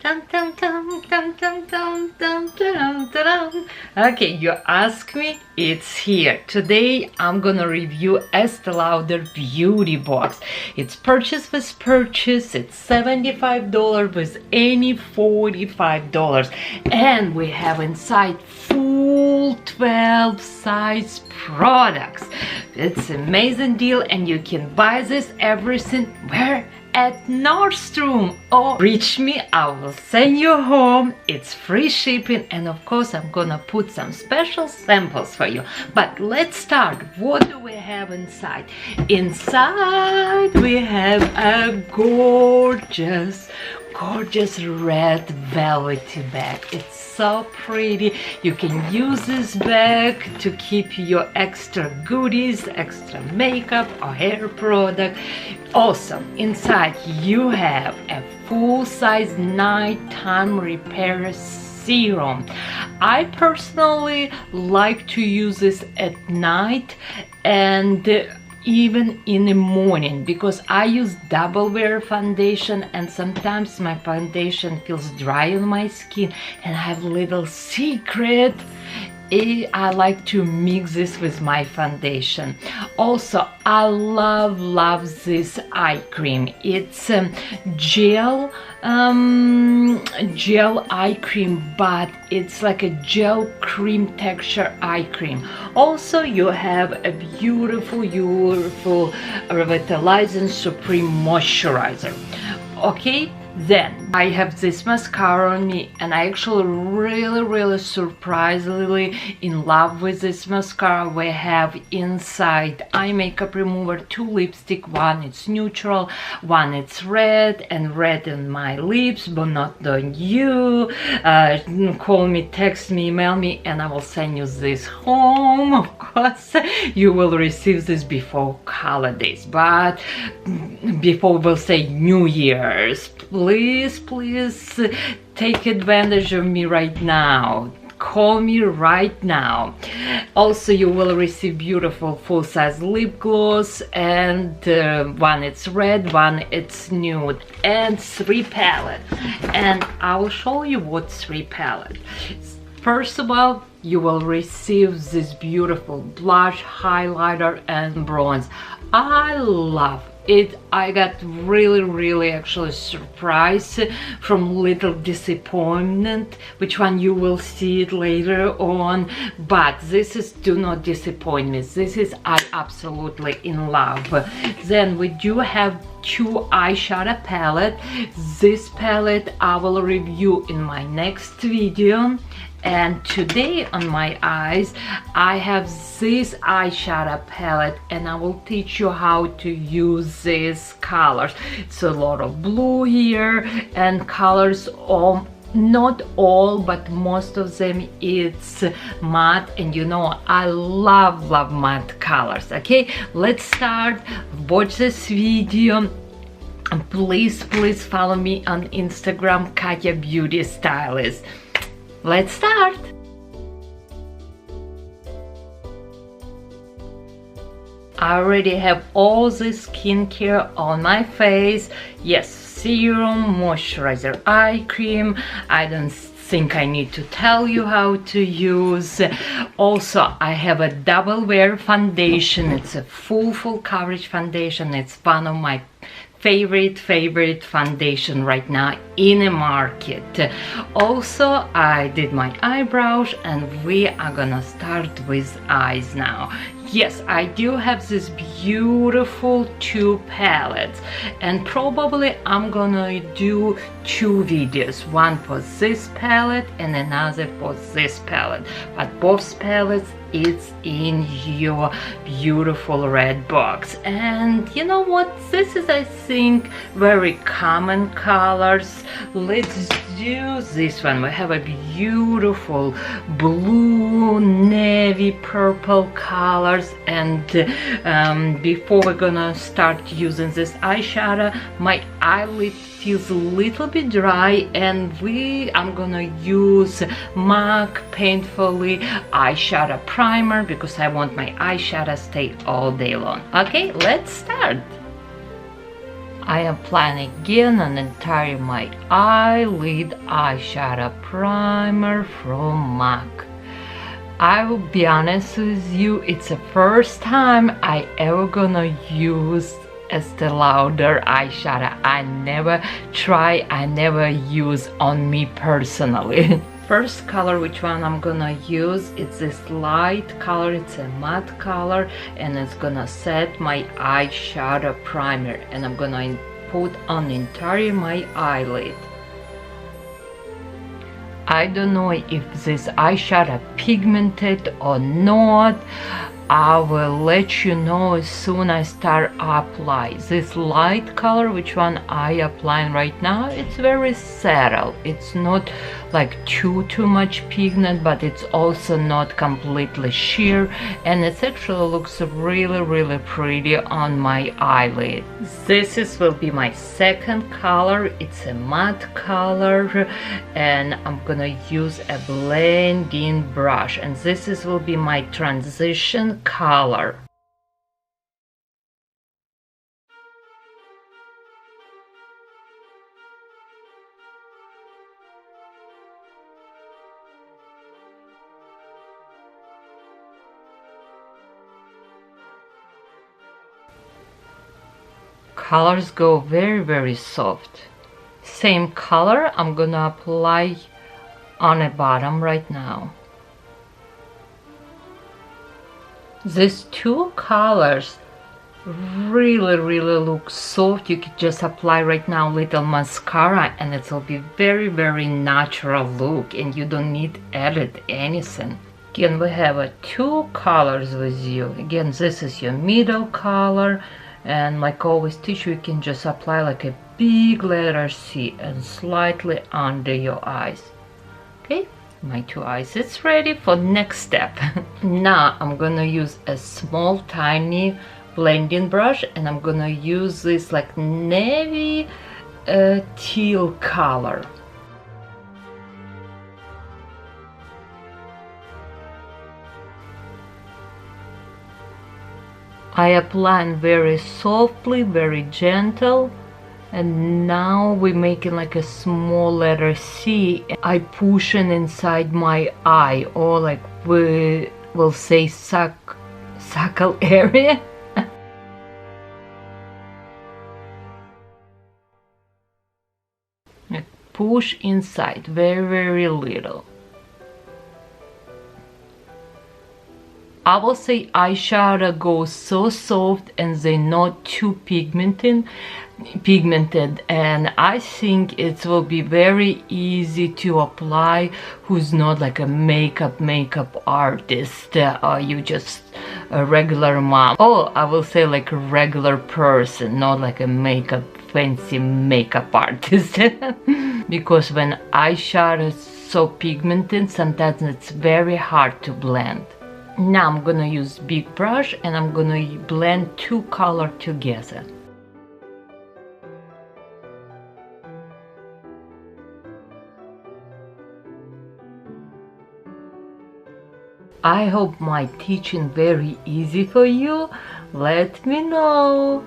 Dun, dun, dun, dun, dun, dun, dun, dun, dun, dun. Okay, you ask me, it's here. Today I'm gonna review Estee Lauder Beauty Box. It's purchase with purchase. It's $75 with any $45. And we have inside full 12 size products. It's an amazing deal and you can buy this everything where? At Nordstrom, or reach me, I will send you home. It's free shipping, and of course I'm gonna put some special samples for you. But let's start. What do we have inside? Inside we have a gorgeous red velvety bag. It's so pretty. You can use this bag to keep your extra goodies, extra makeup or hair product. Also, inside you have a full-size nighttime repair serum. I personally like to use this at night and even in the morning because I use double wear foundation and sometimes my foundation feels dry on my skin, and I have a little secret. I like to mix this with my foundation. Also, I love this eye cream. It's gel eye cream, but it's like a gel cream texture eye cream. Also, you have a beautiful revitalizing supreme moisturizer. Okay, then I have this mascara on me, and I actually really surprisingly in love with this mascara. We have inside eye makeup remover, 2 lipstick, one it's neutral, one it's red, and red on my lips but not on you. Call me, text me, email me, and I will send you this home. Of course you will receive this before holidays, but before we'll say New Year's. Please take advantage of me right now. Call me right now. Also, you will receive beautiful full-size lip gloss, and one it's red, one it's nude, and 3 palette. And I will show you what 3 palette. First of all, you will receive this beautiful blush, highlighter, and bronze. I love it. I got really actually surprised from little disappointment, which one you will see it later on, but this is do not disappoint me. This is I absolutely in love. Then we do have 2 eyeshadow palette. This palette I will review in my next video. And today on my eyes I have this eyeshadow palette, and I will teach you how to use these colors. It's a lot of blue here and colors, not all but most of them it's matte, and you know I love matte colors. Okay, let's start. Watch this video. Please follow me on Instagram, Katya Beauty Stylist. Let's start! I already have all the skincare on my face. Yes, serum, moisturizer, eye cream. I don't think I need to tell you how to use. Also, I have a double wear foundation. It's a full coverage foundation. It's one of my favorite foundation right now in the market. Also, I did my eyebrows, and we are gonna start with eyes now. Yes, I do have this beautiful 2 palettes, and probably I'm gonna do 2 videos, one for this palette and another for this palette, but both palettes it's in your beautiful red box. And you know what, this is I think very common colors. Let's do this one. We have a beautiful blue, navy, purple colors, and before we're gonna start using this eyeshadow, my eyelid feels a little bit dry, and I'm gonna use MAC Painfully eyeshadow primer because I want my eyeshadow stay all day long. Okay, let's start. I apply again on entire my eyelid eyeshadow primer from Mink. I will be honest with you, it's the first time I ever gonna use Estee Lauder eyeshadow. I never use on me personally. First color which one I'm gonna use, it's this light color, it's a matte color, and it's gonna set my eyeshadow primer, and I'm gonna put on entire my eyelid. I don't know if this eyeshadow pigmented or not. I will let you know as soon as I start apply. This light color, which one I applying right now, it's very subtle. It's not like too much pigment, but it's also not completely sheer, and it actually looks really pretty on my eyelid. This will be my second color. It's a matte color, and I'm gonna use a blending brush, and this will be my transition color. Colors go very soft. Same color I'm gonna apply on the bottom right now. These two colors really look soft. You can just apply right now little mascara and it will be very natural look, and you don't need edit anything. Again, we have two colors with you. Again, this is your middle color, and like always teach you can just apply like a big letter C and slightly under your eyes. Okay, my two eyes, it's ready for next step. Now I'm gonna use a small tiny blending brush, and I'm gonna use this like navy teal color. I apply very softly, very gentle, and now we're making like a small letter C. I push it inside my eye, or like we will say suckle area. Push inside very little. I will say eyeshadow goes so soft and they're not too pigmented, and I think it will be very easy to apply who's not like a makeup artist, or you just a regular mom, or I will say like a regular person, not like a fancy makeup artist. Because when eyeshadow is so pigmented, sometimes it's very hard to blend. Now I'm gonna use big brush and I'm gonna blend two colors together. I hope my teaching very easy for you. Let me know.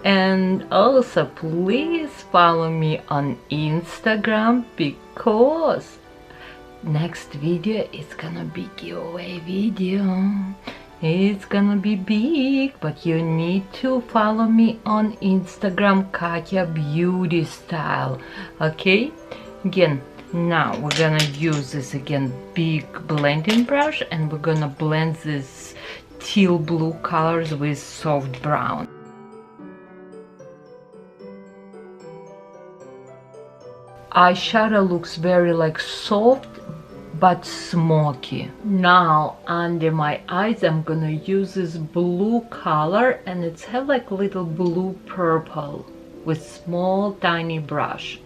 And also please follow me on Instagram, because next video is gonna be giveaway video. It's gonna be big, but you need to follow me on Instagram, Katya Beauty Style. Okay, again, now we're gonna use this again big blending brush, and we're gonna blend this teal blue colors with soft brown. Eyeshadow looks very like soft but smoky. Now under my eyes I'm gonna use this blue color, and it's have like little blue purple with small tiny brush.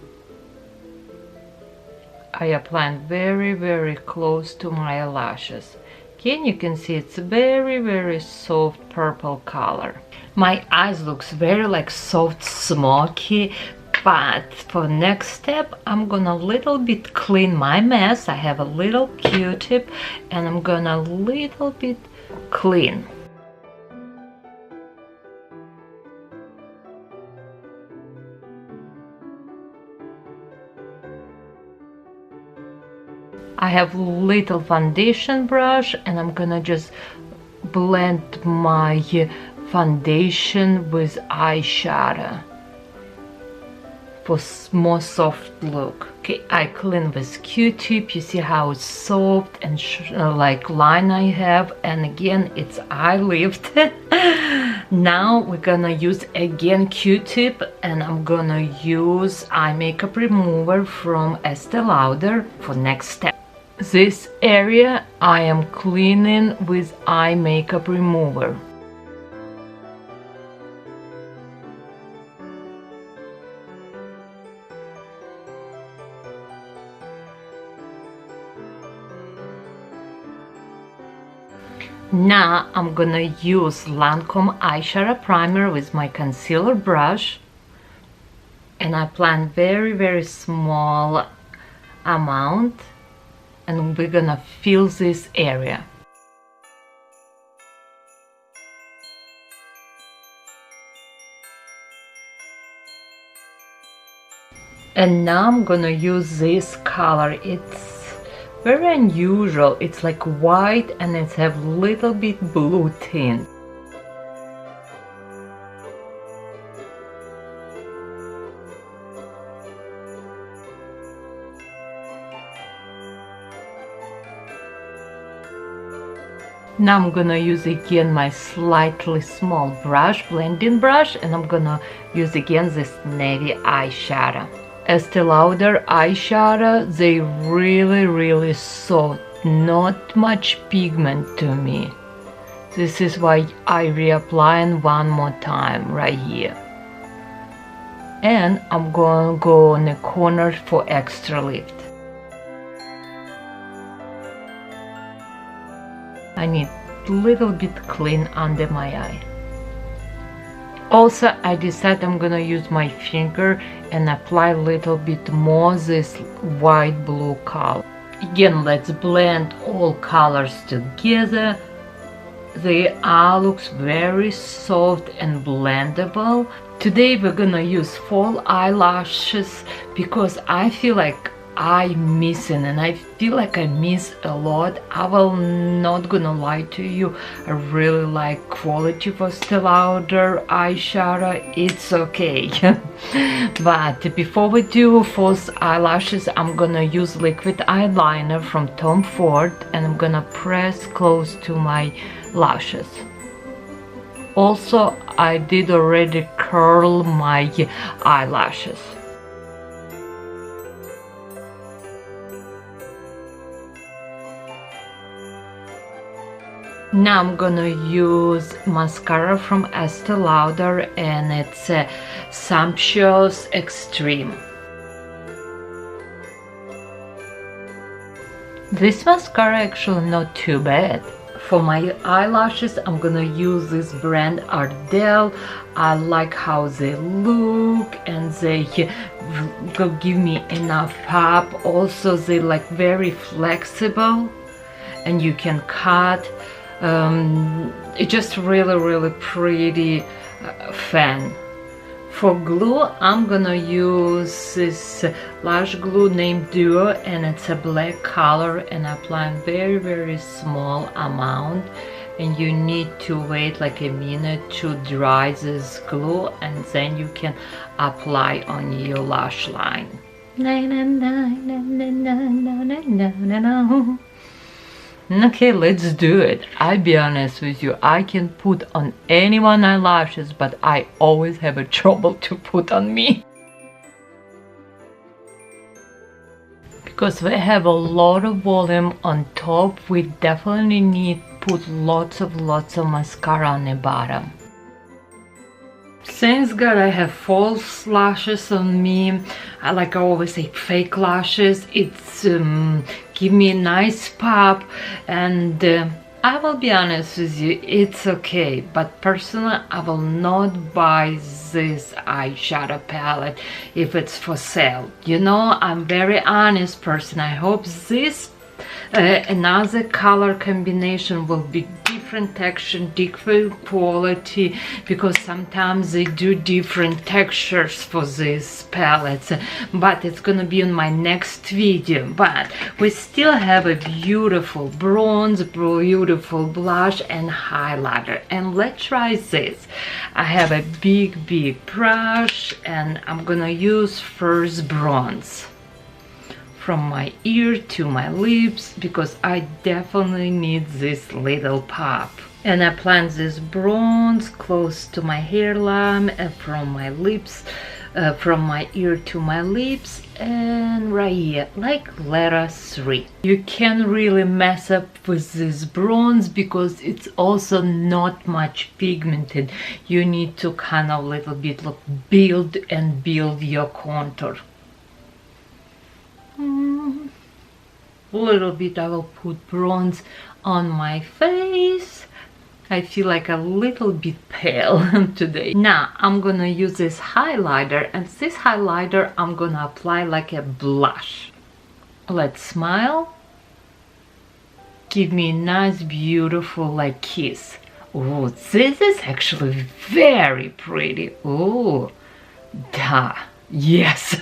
I apply very close to my lashes. Again, you can see it's very soft purple color. My eyes looks very like soft smoky. But for next step, I'm gonna little bit clean my mess. I have a little Q-tip and I'm gonna little bit clean. I have little foundation brush and I'm gonna just blend my foundation with eyeshadow for more soft look. Okay, I clean with Q-tip. You see how it's soft and like line I have, and again it's eye lift. Now we're gonna use again Q-tip, and I'm gonna use eye makeup remover from Estee Lauder for next step. This area I am cleaning with eye makeup remover. Now I'm gonna use LANCôME eyeshadow primer with my concealer brush, and I apply very small amount, and we're gonna fill this area. And now I'm gonna use this color. It's very unusual. It's like white and it's have little bit blue tint. Now I'm gonna use again my slightly small brush, blending brush, and I'm gonna use again this navy eyeshadow. Estee Lauder eyeshadow, they really soft, not much pigment to me. This is why I reapplying one more time right here. And I'm gonna go on the corner for extra lift. I need a little bit clean under my eye. Also, I decided I'm gonna use my finger and apply a little bit more this white blue color. Again, let's blend all colors together. The eye looks very soft and blendable. Today we're gonna use fall eyelashes because I feel like I'm missing, and I feel like I miss a lot. I will not gonna lie to you, I really like quality for Estee Lauder eyeshadow. It's okay. But before we do false eyelashes, I'm gonna use liquid eyeliner from Tom Ford, and I'm gonna press close to my lashes. Also, I did already curl my eyelashes. Now I'm gonna use mascara from Estee Lauder, and it's a Sumptuous Extreme. This mascara actually not too bad. For my eyelashes, I'm gonna use this brand ARDELL. I like how they look, and they give me enough pop. Also, they like very flexible, and you can cut. It's just really pretty fan. For glue, I'm gonna use this Lash glue named Duo, and it's a black color, and I apply very small amount, and you need to wait like a minute to dry this glue, and then you can apply on your lash line. Okay, let's do it. I'll be honest with you, I can put on anyone eyelashes, but I always have a trouble to put on me. Because we have a lot of volume on top, we definitely need to put lots of mascara on the bottom. Thanks God I have false lashes on me. I always say fake lashes. It's give me a nice pop, and I will be honest with you, it's okay. But personally, I will not buy this eyeshadow palette if it's for sale. You know, I'm very honest person. I hope this another color combination will be different different texture, different quality, because sometimes they do different textures for these palettes, but it's gonna be on my next video. But we still have a beautiful bronze, beautiful blush and highlighter, and let's try this. I have a big brush and I'm gonna use first bronze from my ear to my lips, because I definitely need this little pop. And I apply this bronze close to my hairline and from my lips, from my ear to my lips, and right here, like letter 3. You can't really mess up with this bronze because it's also not much pigmented. You need to kind of little bit look, build your contour. Little bit I will put bronze on my face. I feel like a little bit pale today. Now I'm gonna use this highlighter, and this highlighter I'm gonna apply like a blush. Let's smile. Give me a nice beautiful like kiss. Oh, this is actually very pretty. Oh, duh. Yes.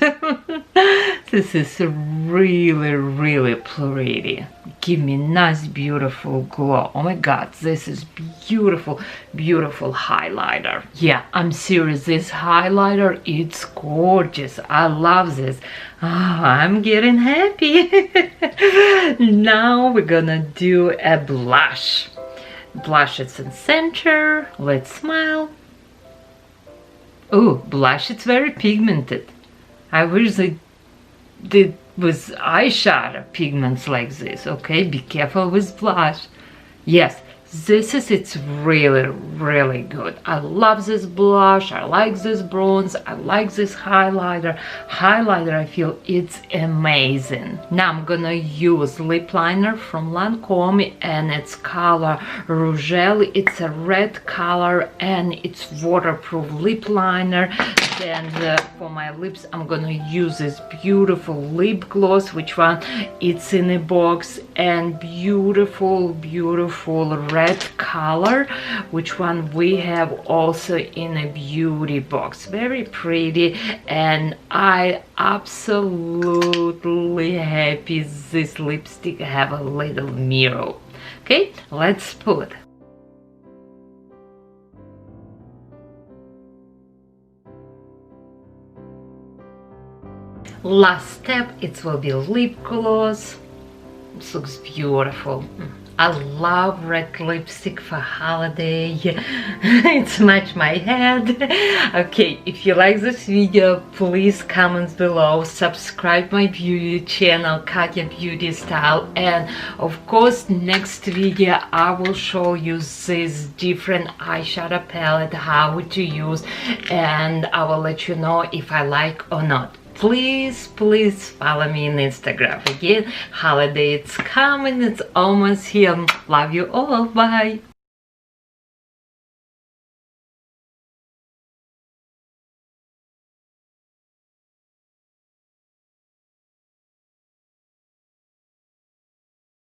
This is really pretty. Give me nice beautiful glow. Oh my god, this is beautiful highlighter. Yeah, I'm serious, this highlighter, it's gorgeous. I love this. I'm getting happy. Now we're gonna do a blush. Blush is in center. Let's smile. Oh, blush, it's very pigmented. I wish they did with eyeshadow pigments like this. Okay, be careful with blush. Yes, it's really good. I love this blush, I like this bronze, I like this highlighter. I feel it's amazing. Now I'm gonna use lip liner from LANCôME, and it's color Rougeole. It's a red color and it's waterproof lip liner. Then for my lips I'm gonna use this beautiful lip gloss, which one it's in a box, and beautiful red color, which one we have also in a beauty box. Very pretty, and I absolutely happy this lipstick have a little mirror. Okay, let's put. Last step, it will be lip gloss. This looks beautiful. I love red lipstick for holiday. It's match my head. Okay, if you like this video, please comment below, subscribe my beauty channel Katya Beauty Style, and of course next video I will show you this different eyeshadow palette, how to use, and I will let you know if I like or not. Please follow me on Instagram. Again, holiday it's coming, it's almost here. Love you all, bye.